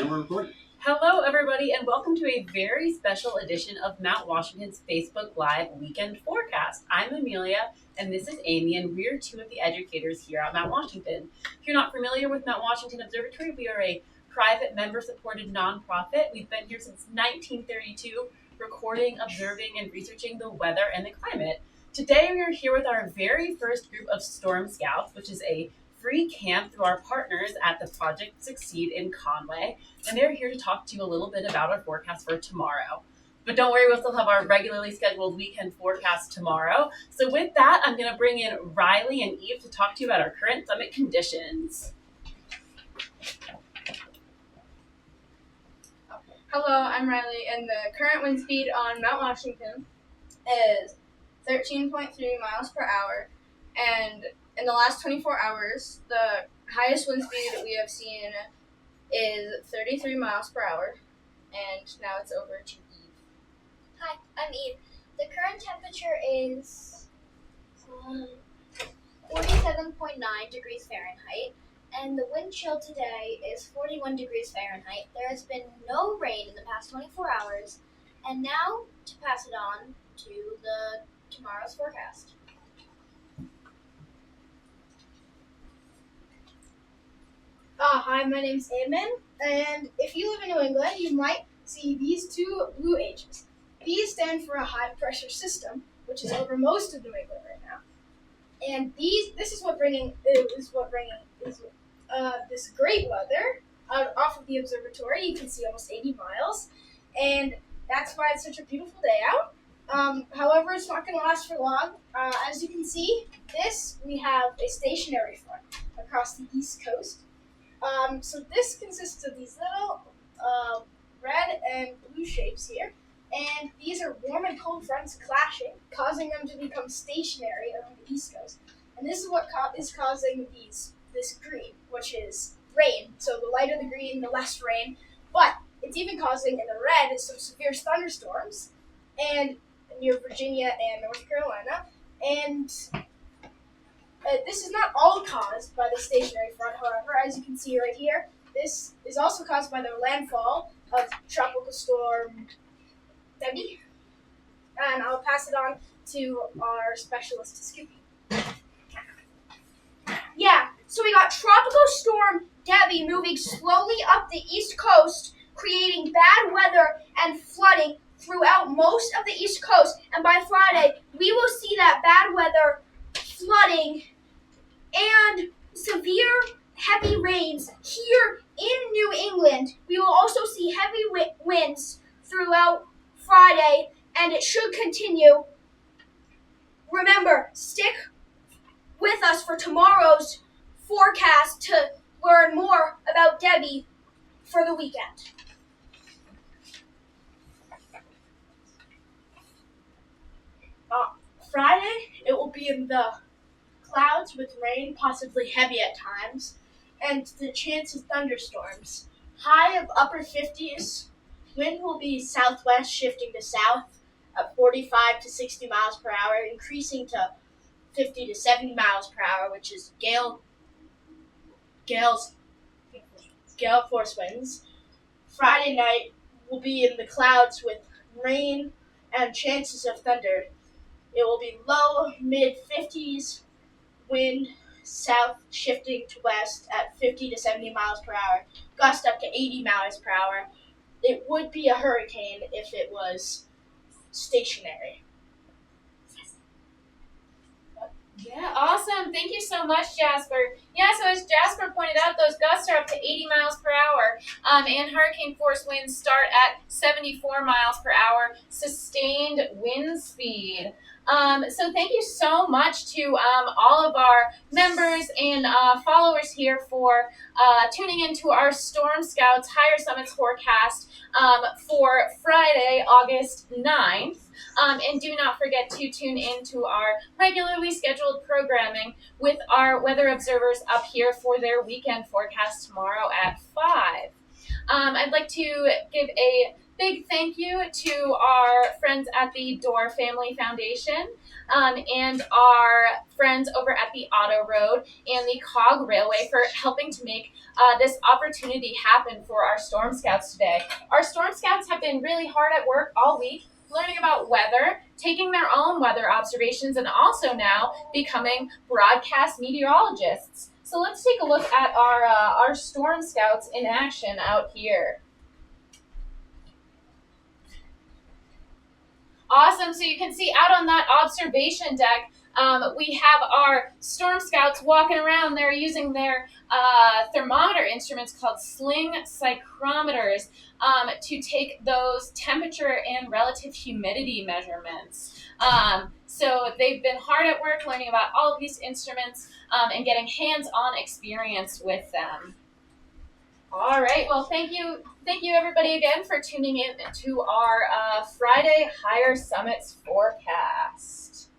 And we're recording. Hello, everybody, and welcome to a very special edition of Mount Washington's Facebook Live Weekend Forecast. I'm Amelia, and this is Amy, and we're two of the educators here at Mount Washington. If you're not familiar with Mount Washington Observatory, we are a private, member-supported nonprofit. We've been here since 1932, recording, observing, and researching the weather and the climate. Today, we are here with our very first group of Storm Scouts, which is a free camp through our partners at the Project Succeed in Conway, and they're here to talk to you a little bit about our forecast for tomorrow. But don't worry, we'll still have our regularly scheduled weekend forecast tomorrow. So with that, I'm going to bring in Riley and Eve to talk to you about our current summit conditions. Hello, I'm Riley, and the current wind speed on Mount Washington is 13.3 miles per hour, and in the last 24 hours, the highest wind speed that we have seen is 33 miles per hour, and now it's over to Eve. Hi, I'm Eve. The current temperature is 47.9 degrees Fahrenheit, and the wind chill today is 41 degrees Fahrenheit. There has been no rain in the past 24 hours, and now to pass it on to tomorrow's forecast. Hi, my name's Eamon, and if you live in New England, you might see these two blue H's. These stand for a high-pressure system, which is over most of New England right now. And this is bringing this great weather off of the observatory. You can see almost 80 miles, and that's why it's such a beautiful day out. However, it's not going to last for long. As you can see, we have a stationary front across the East Coast. So this consists of these little red and blue shapes here, and these are warm and cold fronts clashing, causing them to become stationary along the East Coast. And this is what is causing this green, which is rain. So the lighter the green, the less rain. But it's even causing, in the red, some severe thunderstorms, and near Virginia and North Carolina. And this is not all caused by the stationary front, however. As you can see right here, this is also caused by the landfall of Tropical Storm Debbie. And I'll pass it on to our specialist, Skippy. Yeah, so we got Tropical Storm Debbie moving slowly up the East Coast, creating bad weather and flooding throughout most of the East Coast. And by Friday, we will see that bad weather, flooding, and severe heavy rains here in New England. We will also see heavy winds throughout Friday, and it should continue. Remember, stick with us for tomorrow's forecast to learn more about Debbie for the weekend. Friday, it will be in the clouds with rain, possibly heavy at times, and the chance of thunderstorms. High of upper 50s. Wind will be southwest, shifting to south at 45 to 60 miles per hour, increasing to 50 to 70 miles per hour, which is gale force winds. Friday night will be in the clouds with rain and chances of thunder. It will be low, mid-50s, wind south shifting to west at 50 to 70 miles per hour, gust up to 80 miles per hour. It would be a hurricane if it was stationary. Yeah, awesome. Thank you so much, Jasper. Yeah, so as Jasper pointed out, those gusts are up to 80 miles per hour, and hurricane force winds start at 74 miles per hour, sustained wind speed. So thank you so much to all of our members and followers here for tuning into our Storm Scouts Higher Summits forecast for Friday, August 9th. And do not forget to tune in to our regularly scheduled programming with our weather observers up here for their weekend forecast tomorrow at 5. I'd like to give a big thank you to our friends at the Dorr Family Foundation and our friends over at the Auto Road and the Cog Railway for helping to make this opportunity happen for our Storm Scouts today. Our Storm Scouts have been really hard at work all week, learning about weather, taking their own weather observations, and also now becoming broadcast meteorologists. So let's take a look at our Storm Scouts in action out here. Awesome. So you can see out on that observation deck, we have our Storm Scouts walking around. They're using their thermometer instruments called sling psychrometers to take those temperature and relative humidity measurements. So they've been hard at work learning about all of these instruments and getting hands-on experience with them. All right. Well, thank you everybody again for tuning in to our Friday Higher Summits forecast.